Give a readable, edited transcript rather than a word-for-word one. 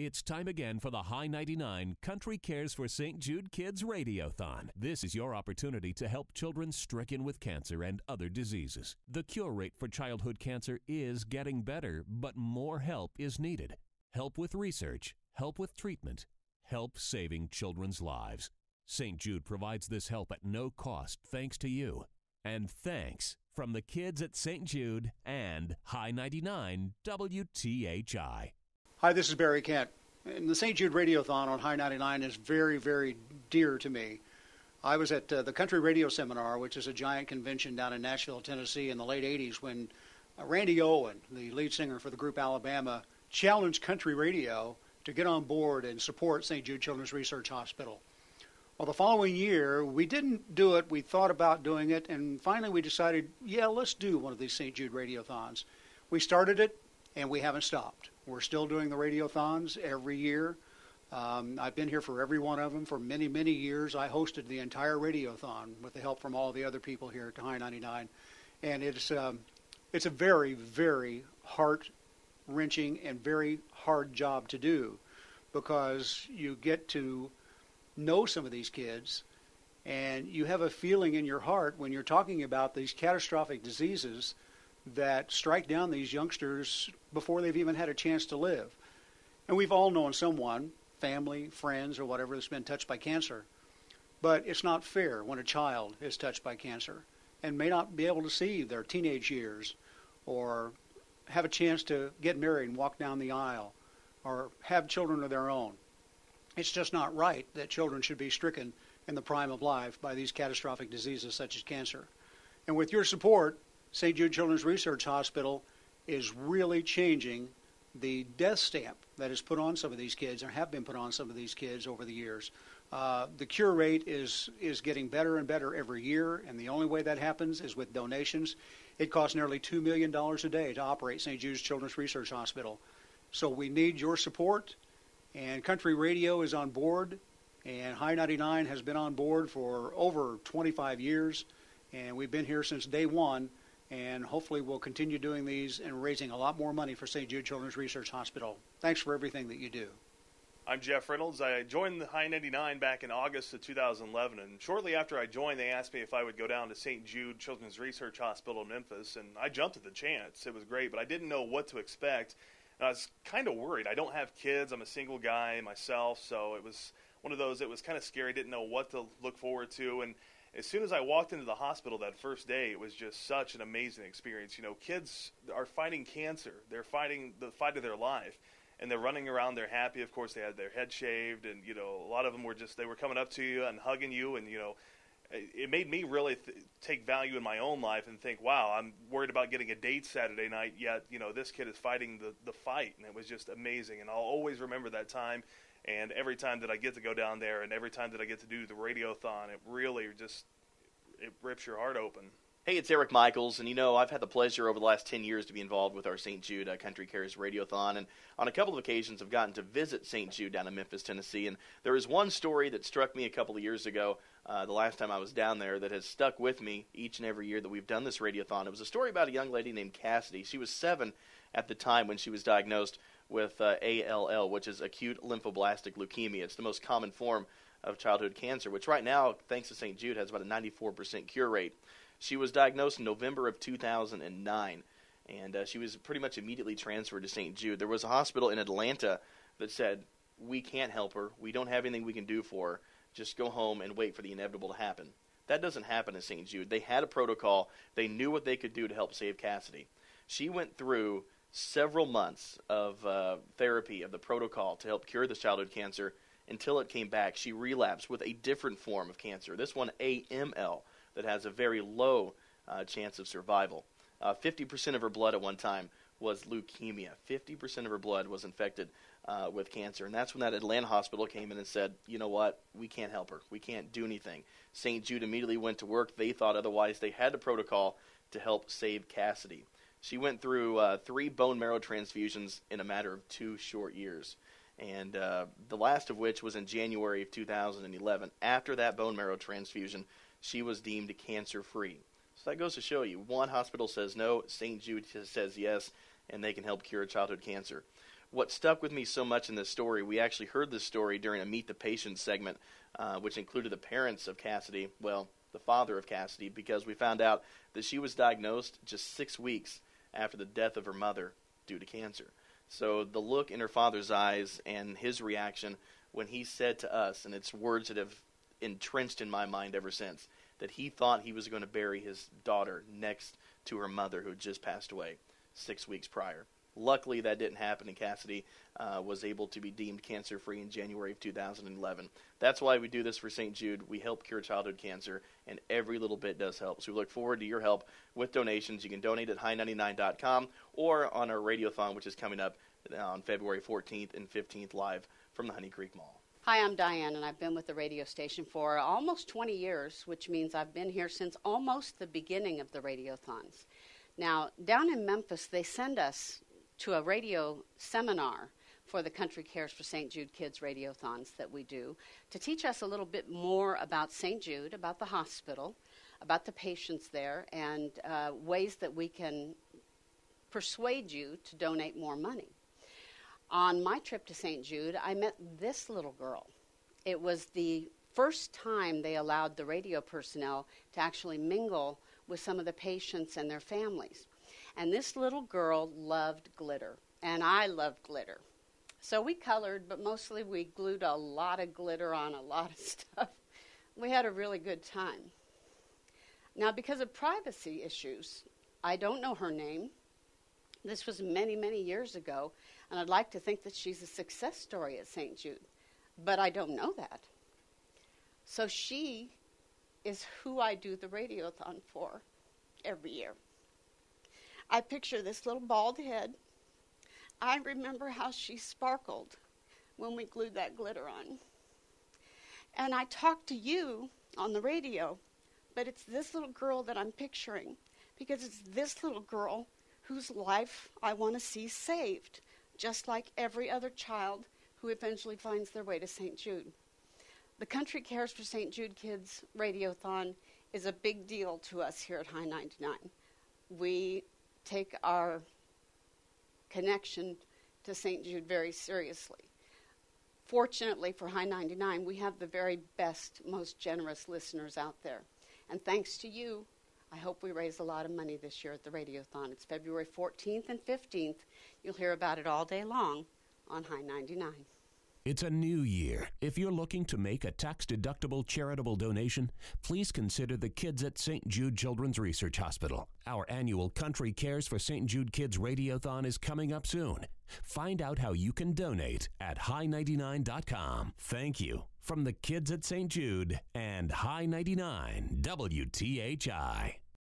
It's time again for the HI-99 Country Cares for St. Jude Kids Radiothon. This is your opportunity to help children stricken with cancer and other diseases. The cure rate for childhood cancer is getting better, but more help is needed. Help with research, help with treatment, help saving children's lives. St. Jude provides this help at no cost thanks to you. And thanks from the kids at St. Jude and HI-99 WTHI. Hi, this is Barry Kent. And the St. Jude Radiothon on HI-99 is very, very dear to me. I was at the Country Radio Seminar, which is a giant convention down in Nashville, Tennessee in the late 80s when Randy Owen, the lead singer for the group Alabama, challenged country radio to get on board and support St. Jude Children's Research Hospital. Well, the following year, we didn't do it. We thought about doing it, and finally we decided, yeah, let's do one of these St. Jude Radiothons. We started it, and we haven't stopped. We're still doing the radiothons every year. I've been here for every one of them for many, many years. I hosted the entire radiothon with the help from all the other people here at HI-99. And it's a very, very heart-wrenching and very hard job to do because you get to know some of these kids and you have a feeling in your heart when you're talking about these catastrophic diseases that strike down these youngsters before they've even had a chance to live. And we've all known someone, family, friends, or whatever, that's been touched by cancer. But it's not fair when a child is touched by cancer and may not be able to see their teenage years or have a chance to get married and walk down the aisle or have children of their own. It's just not right that children should be stricken in the prime of life by these catastrophic diseases such as cancer. And with your support, St. Jude Children's Research Hospital is really changing the death stamp that is put on some of these kids, or have been put on some of these kids over the years. The cure rate is getting better and better every year, and the only way that happens is with donations. It costs nearly $2 million a day to operate St. Jude's Children's Research Hospital. So we need your support, and Country Radio is on board, and HI-99 has been on board for over 25 years, and we've been here since day one. And hopefully we'll continue doing these and raising a lot more money for St. Jude Children's Research Hospital. Thanks for everything that you do. I'm Jeff Reynolds. I joined the HI-99 back in August of 2011, and shortly after I joined, they asked me if I would go down to St. Jude Children's Research Hospital in Memphis, and I jumped at the chance. It was great, but I didn't know what to expect, and I was kind of worried. I don't have kids. I'm a single guy myself, so it was one of those, it was kind of scary. I didn't know what to look forward to, and as soon as I walked into the hospital that first day, it was just such an amazing experience. You know, kids are fighting cancer. They're fighting the fight of their life, and they're running around. They're happy. Of course, they had their head shaved, and, you know, a lot of them were just, they were coming up to you and hugging you, and, you know, it made me really take value in my own life and think, wow, I'm worried about getting a date Saturday night, yet, you know, this kid is fighting the fight, and it was just amazing, and I'll always remember that time. And every time that I get to go down there and every time that I get to do the radiothon, it really just, it rips your heart open. Hey, it's Eric Michaels, and you know, I've had the pleasure over the last 10 years to be involved with our St. Jude Country Cares Radiothon, and on a couple of occasions I've gotten to visit St. Jude down in Memphis, Tennessee, and there is one story that struck me a couple of years ago, the last time I was down there, that has stuck with me each and every year that we've done this radiothon. It was a story about a young lady named Cassidy. She was 7 at the time when she was diagnosed with ALL, which is acute lymphoblastic leukemia. It's the most common form of childhood cancer, which right now, thanks to St. Jude, has about a 94% cure rate. She was diagnosed in November of 2009, and she was pretty much immediately transferred to St. Jude. There was a hospital in Atlanta that said, we can't help her, we don't have anything we can do for her, just go home and wait for the inevitable to happen. That doesn't happen at St. Jude. They had a protocol. They knew what they could do to help save Cassidy. She went through several months of therapy, of the protocol to help cure this childhood cancer until it came back. She relapsed with a different form of cancer, this one AML, that has a very low chance of survival. 50% of her blood at one time was leukemia. 50% of her blood was infected with cancer. And that's when that Atlanta hospital came in and said, you know what, we can't help her. We can't do anything. St. Jude immediately went to work. They thought otherwise. They had a protocol to help save Cassidy. She went through 3 bone marrow transfusions in a matter of 2 short years, and the last of which was in January of 2011. After that bone marrow transfusion, she was deemed cancer-free. So that goes to show you, one hospital says no, St. Jude says yes, and they can help cure childhood cancer. what stuck with me so much in this story, we actually heard this story during a Meet the Patient segment, which included the parents of Cassidy, well, the father of Cassidy, because we found out that she was diagnosed just 6 weeks after the death of her mother due to cancer. So the look in her father's eyes and his reaction when he said to us, and it's words that have entrenched in my mind ever since, that he thought he was going to bury his daughter next to her mother who had just passed away 6 weeks prior. Luckily, that didn't happen, and Cassidy was able to be deemed cancer-free in January of 2011. That's why we do this for St. Jude. We help cure childhood cancer, and every little bit does help. So we look forward to your help with donations. You can donate at HI-99.com or on our Radiothon, which is coming up on February 14th and 15th live from the Honey Creek Mall. Hi, I'm Diane, and I've been with the radio station for almost 20 years, which means I've been here since almost the beginning of the Radiothons. Now, down in Memphis, they send us to a radio seminar for the Country Cares for St. Jude Kids Radiothons that we do to teach us a little bit more about St. Jude, about the hospital, about the patients there, and ways that we can persuade you to donate more money. On my trip to St. Jude, I met this little girl. It was the first time they allowed the radio personnel to actually mingle with some of the patients and their families. And this little girl loved glitter, and I loved glitter. So we colored, but mostly we glued a lot of glitter on a lot of stuff. We had a really good time. Now, because of privacy issues, I don't know her name. This was many, many years ago, and I'd like to think that she's a success story at St. Jude, but I don't know that. So she is who I do the Radiothon for every year. I picture this little bald head. I remember how she sparkled when we glued that glitter on. And I talk to you on the radio, but it's this little girl that I'm picturing, because it's this little girl whose life I want to see saved, just like every other child who eventually finds their way to St. Jude. The Country Cares for St. Jude Kids Radiothon is a big deal to us here at HI-99. We take our connection to St. Jude very seriously. Fortunately for HI-99, we have the very best, most generous listeners out there. And thanks to you, I hope we raise a lot of money this year at the Radiothon. It's February 14th and 15th. You'll hear about it all day long on HI-99. It's a new year. If you're looking to make a tax-deductible charitable donation, please consider the Kids at St. Jude Children's Research Hospital. Our annual Country Cares for St. Jude Kids Radiothon is coming up soon. Find out how you can donate at HI-99.com. Thank you from the Kids at St. Jude and HI-99 WTHI.